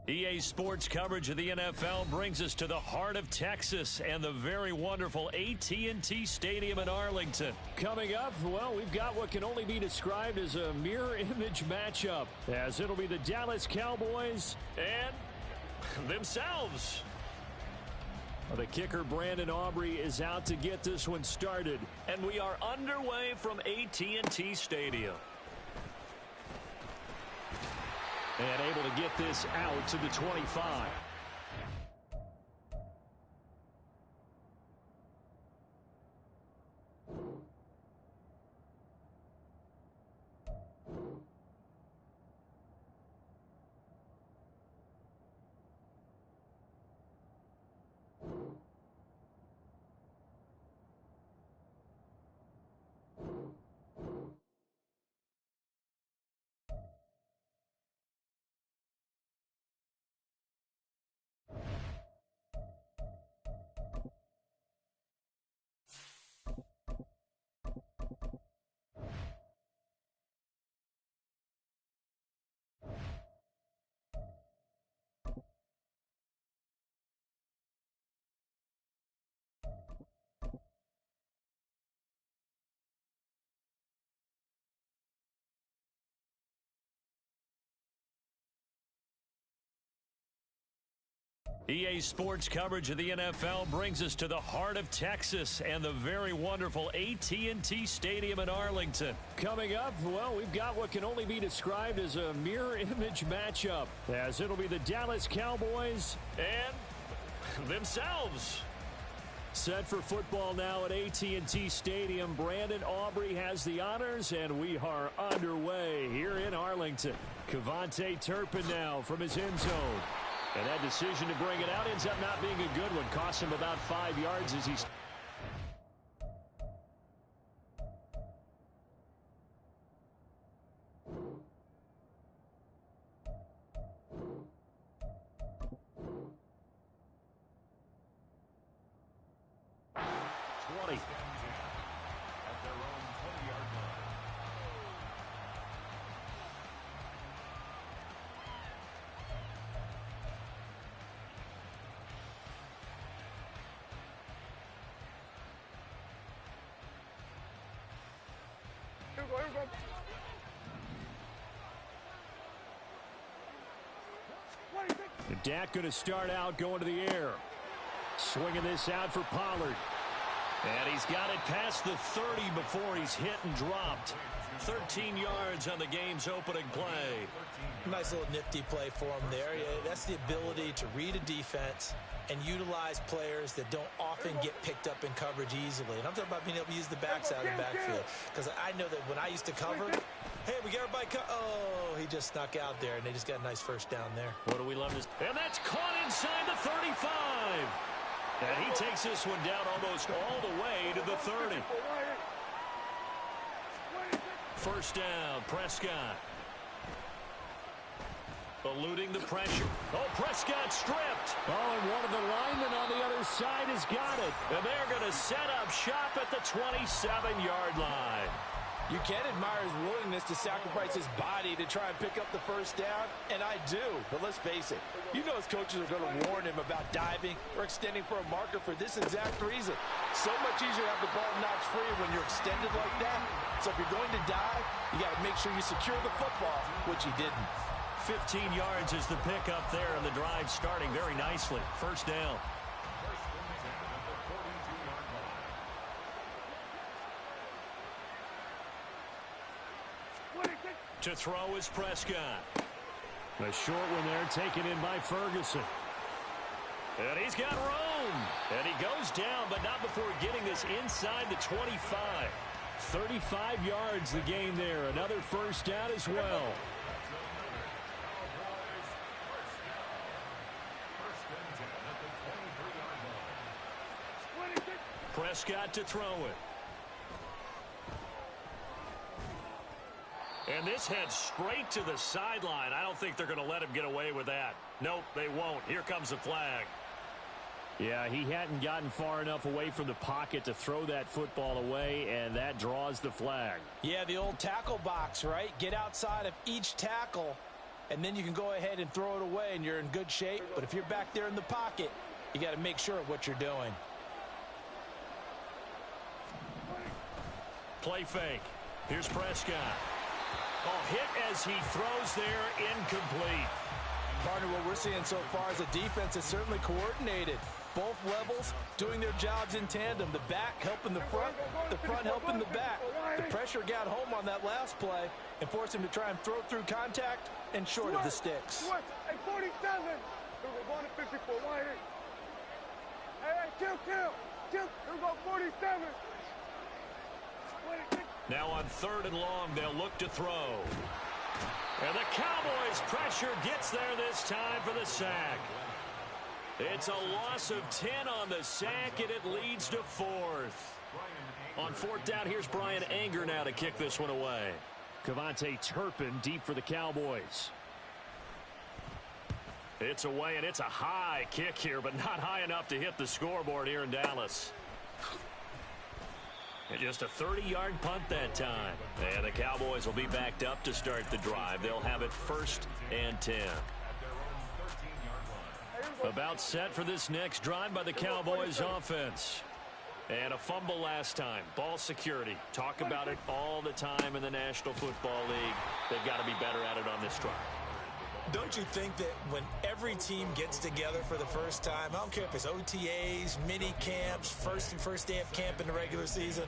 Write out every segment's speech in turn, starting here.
EA Sports coverage of the NFL brings us to the heart of Texas and the very wonderful AT&T Stadium in Arlington. Coming up, well, we've got what can only be described as a mirror image matchup, as it'll be the Dallas Cowboys and themselves. The kicker, Brandon Aubrey, is out to get this one started, and we are underway from AT&T Stadium. And able to get this out to the 25. EA Sports coverage of the NFL brings us to the heart of Texas and the very wonderful AT&T Stadium in Arlington. Coming up, well, we've got what can only be described as a mirror image matchup, as it'll be the Dallas Cowboys and themselves. Set for football now at AT&T Stadium. Brandon Aubrey has the honors, and we are underway here in Arlington. Kevontae Turpin now from his end zone. And that decision to bring it out ends up not being a good one. Cost him about 5 yards as he's... Dak going to start out going to the air. Swinging this out for Pollard. And he's got it past the 30 before he's hit and dropped. 13 yards on the game's opening play. Nice little nifty play for him there. That's the ability to read a defense and utilize players that don't often get picked up in coverage easily. And I'm talking about being able to use the backside of the backfield. Because I know that when I used to cover, hey, we got everybody oh, he just snuck out there, and they just got a nice first down there. What do we love this? And that's caught inside the 35. And he takes this one down almost all the way to the 30. First down, Prescott. Eluding the pressure. Oh, Prescott stripped. Oh, and one of the linemen on the other side has got it. And they're going to set up shop at the 27-yard line. You can admire his willingness to sacrifice his body to try and pick up the first down, and I do. But let's face it, you know his coaches are going to warn him about diving or extending for a marker for this exact reason. So much easier to have the ball knocked free when you're extended like that. So if you're going to dive, you got to make sure you secure the football, which he didn't. 15 yards is the pickup there, and the drive starting very nicely. First down. To throw is Prescott. A short one there taken in by Ferguson. And he's got room. And he goes down, but not before getting this inside the 25. 35 yards the game there. Another first down as well. Prescott to throw it. And this heads straight to the sideline. I don't think they're going to let him get away with that. Nope, they won't. Here comes the flag. Yeah, he hadn't gotten far enough away from the pocket to throw that football away, and that draws the flag. Yeah, the old tackle box, right? Get outside of each tackle and then you can go ahead and throw it away, and you're in good shape. But if you're back there in the pocket, you got to make sure of what you're doing. Play fake. Here's Prescott. Oh, hit as he throws there, incomplete. Partner, what we're seeing so far is a defense is certainly coordinated. Both levels doing their jobs in tandem. The back helping the front helping the back. The pressure got home on that last play and forced him to try and throw through contact and short of the sticks. Hey, 47. We're going to 54. Hey, chill. We're going 47. Now on 3rd and long, they'll look to throw. And the Cowboys' pressure gets there this time for the sack. It's a loss of 10 on the sack, and it leads to 4th. On 4th down, here's Brian Anger now to kick this one away. Kevontae Turpin deep for the Cowboys. It's away, and it's a high kick here, but not high enough to hit the scoreboard here in Dallas. And just a 30-yard punt that time. And the Cowboys will be backed up to start the drive. They'll have it 1st and 10. About set for this next drive by the Cowboys offense. And a fumble last time. Ball security. Talk about it all the time in the National Football League. They've got to be better at it on this drive. Don't you think that when every team gets together for the first time, I don't care if it's OTAs, mini camps, first day of camp in the regular season,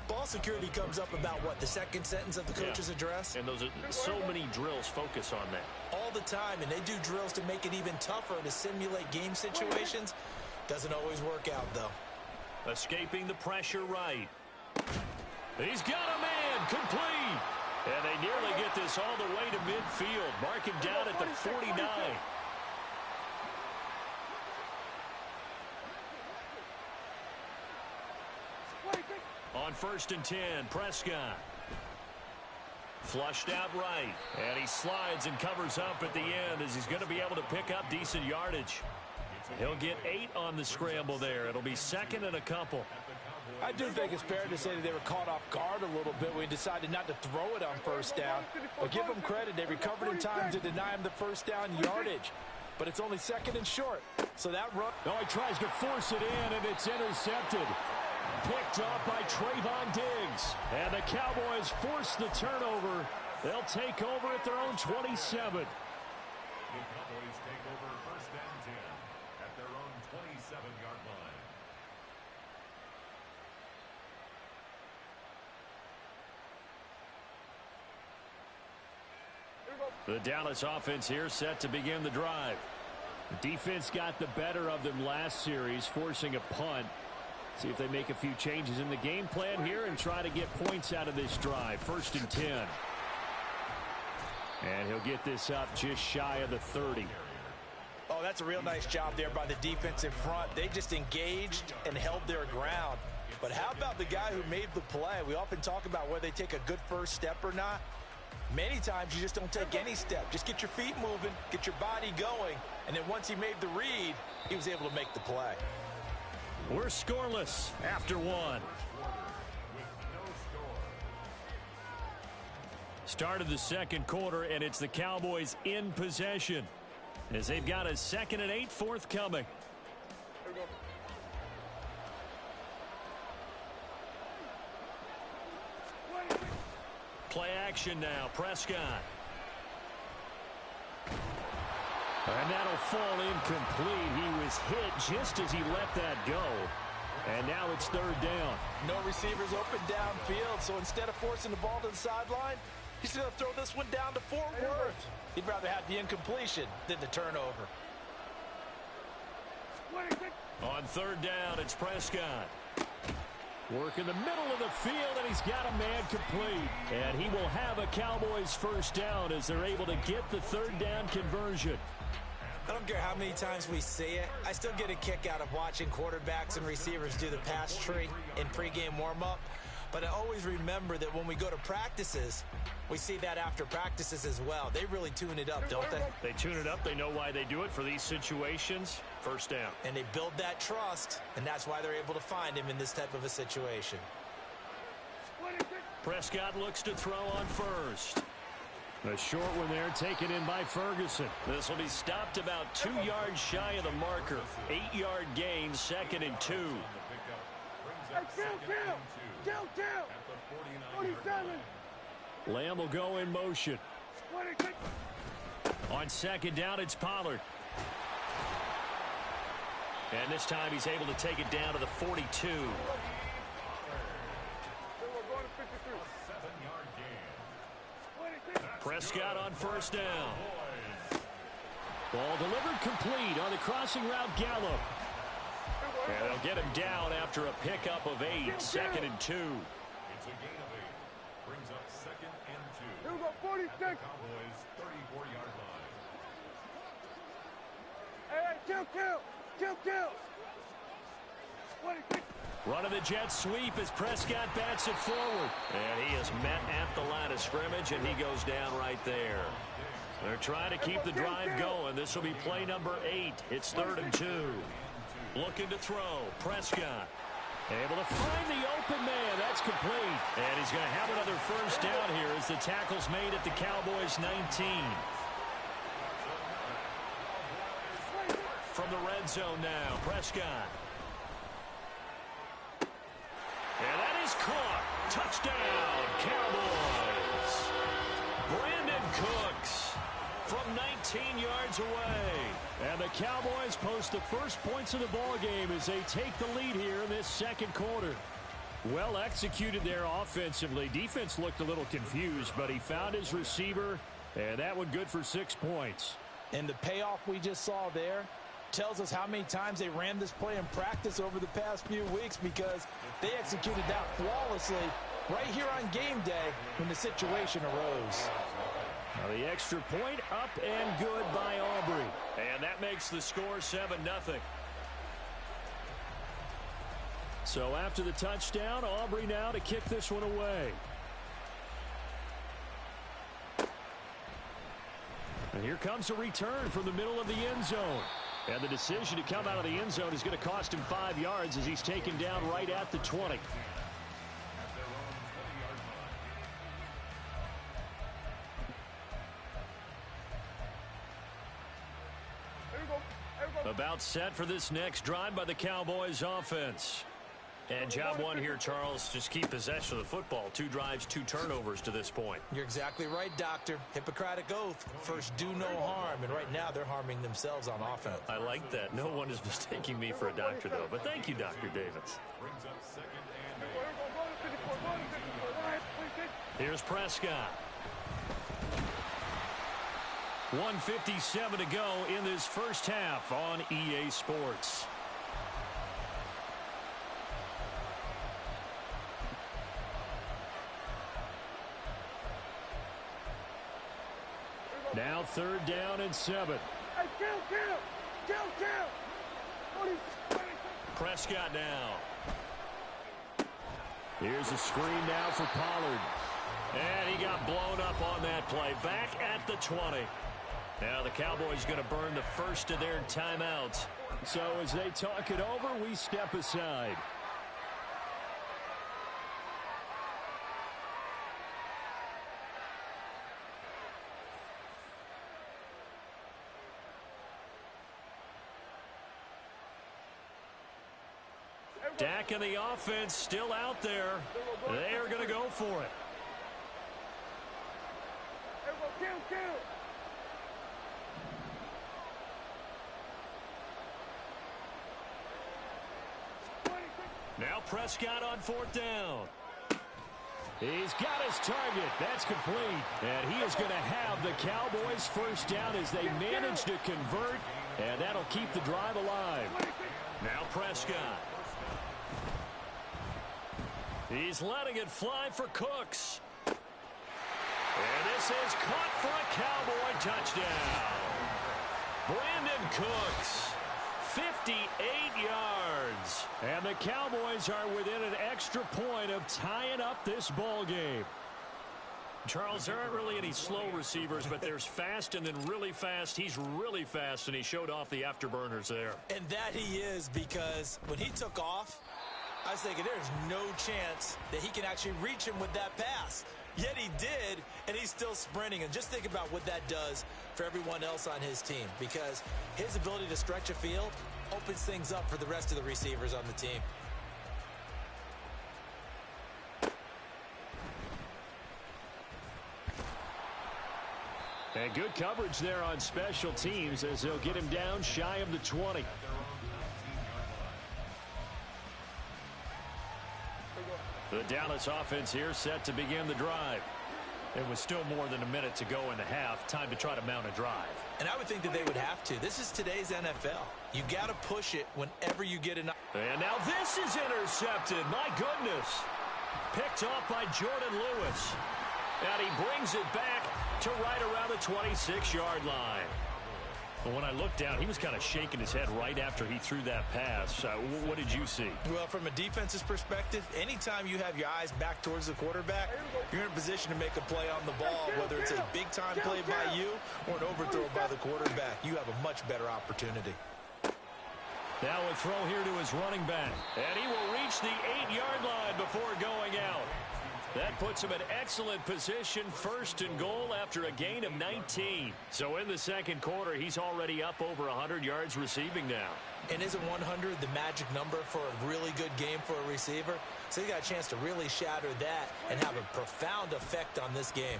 ball security comes up about what, the second sentence of the coach's address? And those are so many drills focus on that. All the time, and they do drills to make it even tougher to simulate game situations. Doesn't always work out, though. Escaping the pressure right. He's got a man, complete. And they nearly get this all the way to midfield. Mark him down at the 49. On 1st and 10, Prescott. Flushed out right. And he slides and covers up at the end as he's going to be able to pick up decent yardage. He'll get 8 on the scramble there. It'll be 2nd and a couple. I do think it's fair to say that they were caught off guard a little bit when he decided not to throw it on 1st down. But give them credit. They recovered in time to deny him the 1st down yardage. But it's only 2nd and short. So that run... No, he tries to force it in, and it's intercepted. Picked up by Trayvon Diggs. And the Cowboys force the turnover. They'll take over at their own 27. The Cowboys take over 1st and 10 at their own 27-yard line. The Dallas offense here set to begin the drive. The defense got the better of them last series, forcing a punt. See if they make a few changes in the game plan here and try to get points out of this drive. 1st and 10. And he'll get this up just shy of the 30. Oh, that's a real nice job there by the defensive front. They just engaged and held their ground. But how about the guy who made the play? We often talk about whether they take a good first step or not. Many times you just don't take any step. Just get your feet moving, get your body going, and then once he made the read, he was able to make the play. We're scoreless after 1. Start of the 2nd quarter, and it's the Cowboys in possession as they've got a 2nd and 8 forthcoming. Play action now. Prescott. And that'll fall incomplete. He was hit just as he let that go. And now it's 3rd down. No receivers open downfield, so instead of forcing the ball to the sideline, he's going to throw this one down to Fort Worth. He'd rather have the incompletion than the turnover. On 3rd down, it's Prescott. Work in the middle of the field, and he's got a man complete. And he will have a Cowboys 1st down as they're able to get the 3rd down conversion. I don't care how many times we see it. I still get a kick out of watching quarterbacks and receivers do the pass tree in pregame warm-up. But I always remember that when we go to practices, we see that after practices as well. They really tune it up, don't they? They tune it up. They know why they do it for these situations. 1st down. And they build that trust, and that's why they're able to find him in this type of a situation. Prescott looks to throw on 1st. A short one there taken in by Ferguson. This will be stopped about 2 yards shy of the marker. 8-yard gain, 2nd and 2. Hey, kill! 47! Lamb will go in motion. 26! On 2nd down, it's Pollard. And this time he's able to take it down to the 42. We're going to 53. Prescott on 1st down. Ball delivered complete on the crossing route Gallup. And they'll get him down after a pickup of 8. 2nd and 2. It's a gain of 8. Brings up 2nd and 2. Here we go, 46. At the Cowboys' 34-yard line. Hey, kill! 26. Running the jet sweep as Prescott bats it forward. And he is met at the line of scrimmage, and he goes down right there. They're trying to keep the drive going. This will be play number 8. It's 3rd and 2. Looking to throw. Prescott able to find the open man. That's complete. And he's going to have another 1st down here as the tackle's made at the Cowboys' 19. From the red zone now, Prescott. And that is caught. Touchdown, Cowboys. Brandon Cooks from 19 yards away. And the Cowboys post the first points of the ball game as they take the lead here in this 2nd quarter. Well executed there offensively. Defense looked a little confused, but he found his receiver, and that one good for 6 points. And the payoff we just saw there tells us how many times they ran this play in practice over the past few weeks, because they executed that flawlessly right here on game day when the situation arose. Now the extra point up and good by Aubrey. And that makes the score 7-0. So after the touchdown, Aubrey now to kick this one away. And here comes a return from the middle of the end zone. And the decision to come out of the end zone is going to cost him 5 yards as he's taken down right at the 20. About set for this next drive by the Cowboys offense. And job one here, Charles, just keep possession of the football. 2 drives, 2 turnovers to this point. You're exactly right, Doctor. Hippocratic oath. First, do no harm. And right now, they're harming themselves on offense. I like that. No one is mistaking me for a doctor, though. But thank you, Dr. Davis. Brings up 2nd and 8. Here's Prescott. 1:57 to go in this first half on EA Sports. Now 3rd down and 7. Hey, kill! Prescott now. Here's a screen now for Pollard. And he got blown up on that play. Back at the 20. Now the Cowboys going to burn the first of their timeouts. So as they talk it over, we step aside. Dak and the offense still out there. They are going to go for it. Kill! Now Prescott on 4th down. He's got his target. That's complete. And he is going to have the Cowboys' 1st down as they manage to convert. And that'll keep the drive alive. Now Prescott. He's letting it fly for Cooks. And this is caught for a Cowboy touchdown. Brandon Cooks, 58 yards. And the Cowboys are within an extra point of tying up this ball game. Charles, there aren't really any slow receivers, but there's fast and then really fast. He's really fast, and he showed off the afterburners there. And that he is, because when he took off, I was thinking there's no chance that he can actually reach him with that pass. Yet he did, and he's still sprinting. And just think about what that does for everyone else on his team, because his ability to stretch a field opens things up for the rest of the receivers on the team. And good coverage there on special teams as they'll get him down shy of the 20. The Dallas offense here set to begin the drive. It was still more than a minute to go in the half. Time to try to mount a drive. And I would think that they would have to. This is today's NFL. You got to push it whenever you get an... And now this is intercepted. My goodness. Picked off by Jordan Lewis. And he brings it back to right around the 26-yard line. But when I looked down, he was kind of shaking his head right after he threw that pass. What did you see? Well, from a defense's perspective, anytime you have your eyes back towards the quarterback, you're in a position to make a play on the ball, whether it's a big-time play by you or an overthrow by the quarterback. You have a much better opportunity. Now a throw here to his running back. And he will reach the 8-yard line before going out. That puts him in excellent position, first and goal after a gain of 19. So in the second quarter, he's already up over 100 yards receiving now. And isn't 100 the magic number for a really good game for a receiver? So you got a chance to really shatter that and have a profound effect on this game.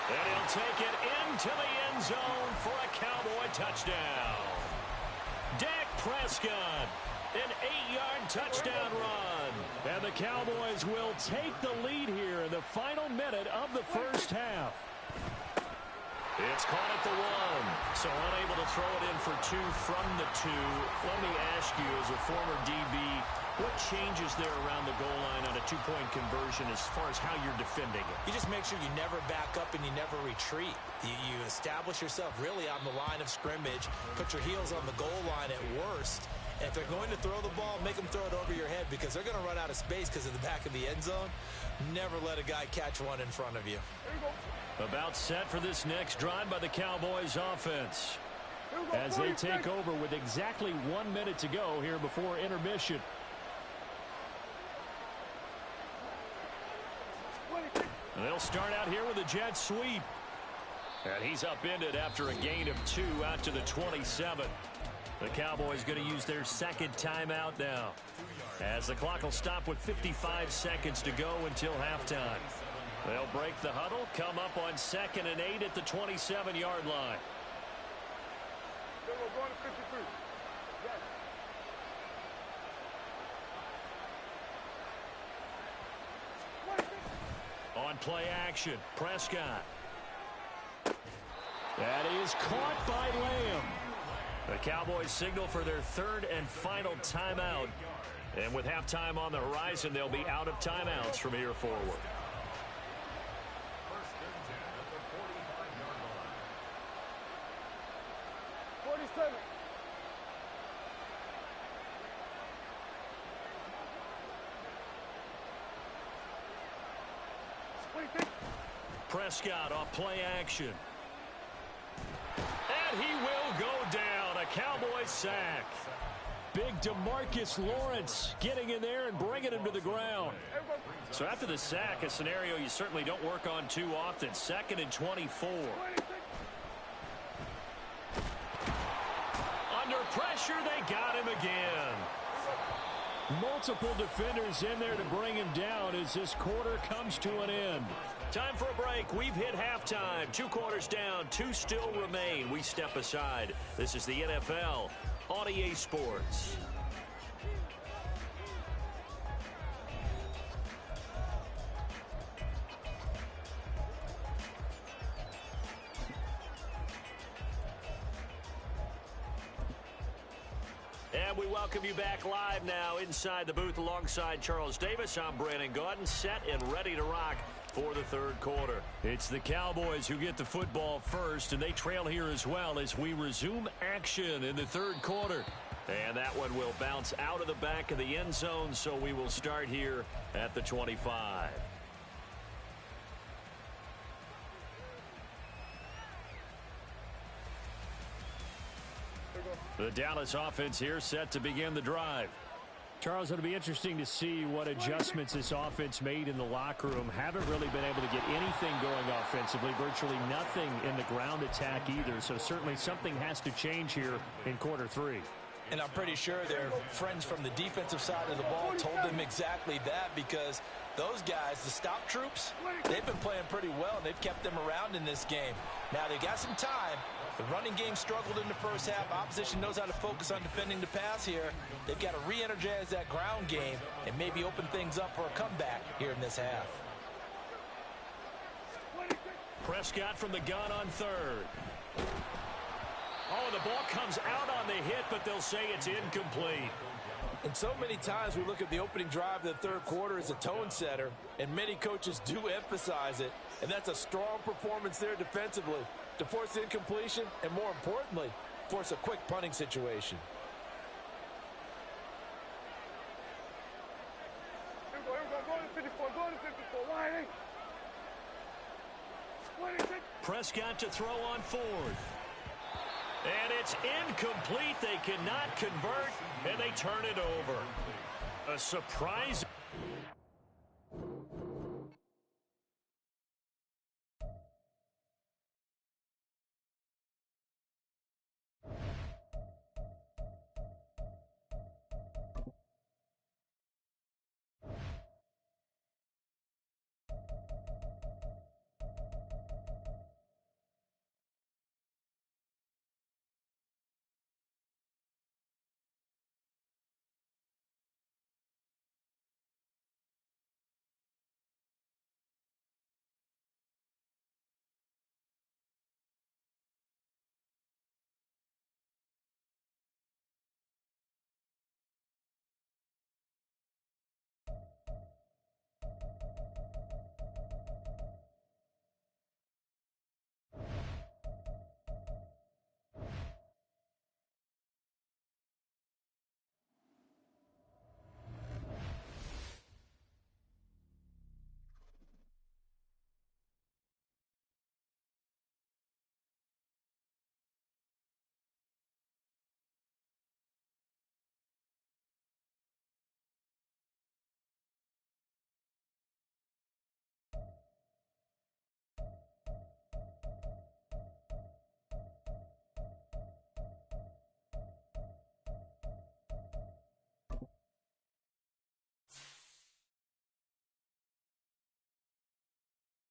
And he'll take it into the end zone for a Cowboy touchdown. Dak Prescott, an 8-yard touchdown run. And the Cowboys will take the lead here in the final minute of the first half. It's caught at the 1, so unable to throw it in for 2 from the 2. Let me ask you, as a former DB, what changes there around the goal line on a 2-point conversion as far as how you're defending it? You just make sure you never back up and you never retreat. You establish yourself really on the line of scrimmage, put your heels on the goal line at worst. And if they're going to throw the ball, make them throw it over your head because they're going to run out of space because of the back of the end zone. Never let a guy catch one in front of you. About set for this next drive by the Cowboys offense as they take over with exactly 1 minute to go here before intermission. And they'll start out here with a jet sweep. And he's upended after a gain of 2 out to the 27. The Cowboys going to use their second timeout now, as the clock will stop with 55 seconds to go until halftime. They'll break the huddle, come up on 2nd and 8 at the 27-yard line. On play action, Prescott. That is caught by Lamb. The Cowboys signal for their 3rd and final timeout. And with halftime on the horizon, they'll be out of timeouts from here forward. First and 10 at the 45-yard line. 47. Prescott off play action. And he will go down. A Cowboy sack. Big DeMarcus Lawrence getting in there and bringing him to the ground. So after the sack, a scenario you certainly don't work on too often. 2nd and 24. Under pressure, they got him again. Multiple defenders in there to bring him down as this quarter comes to an end. Time for a break. We've hit halftime. 2 quarters down. 2 still remain. We step aside. This is the NFL on EA Sports. And we welcome you back live now inside the booth alongside Charles Davis. I'm Brandon Gaudin, set and ready to rock for the 3rd quarter. It's the Cowboys who get the football first, and they trail here as well as we resume action in the 3rd quarter. And that one will bounce out of the back of the end zone, so we will start here at the 25. The Dallas offense here set to begin the drive. Charles, it'll be interesting to see what adjustments this offense made in the locker room. Haven't really been able to get anything going offensively, virtually nothing in the ground attack either. So certainly something has to change here in quarter three. And I'm pretty sure their friends from the defensive side of the ball told them exactly that, because those guys, the stop troops, they've been playing pretty well, and they've kept them around in this game. Now, they got some time. The running game struggled in the first half. Opposition knows how to focus on defending the pass here. They've got to re-energize that ground game and maybe open things up for a comeback here in this half. Prescott from the gun on third. Oh, the ball comes out on the hit, but they'll say it's incomplete. And so many times we look at the opening drive of the third quarter as a tone setter, and many coaches do emphasize it, and that's a strong performance there defensively to force incompletion and, more importantly, force a quick punting situation. Here we go, go to 54, go to 54, line 26. Prescott to throw on fourth. And it's incomplete. They cannot convert, and they turn it over. A surprising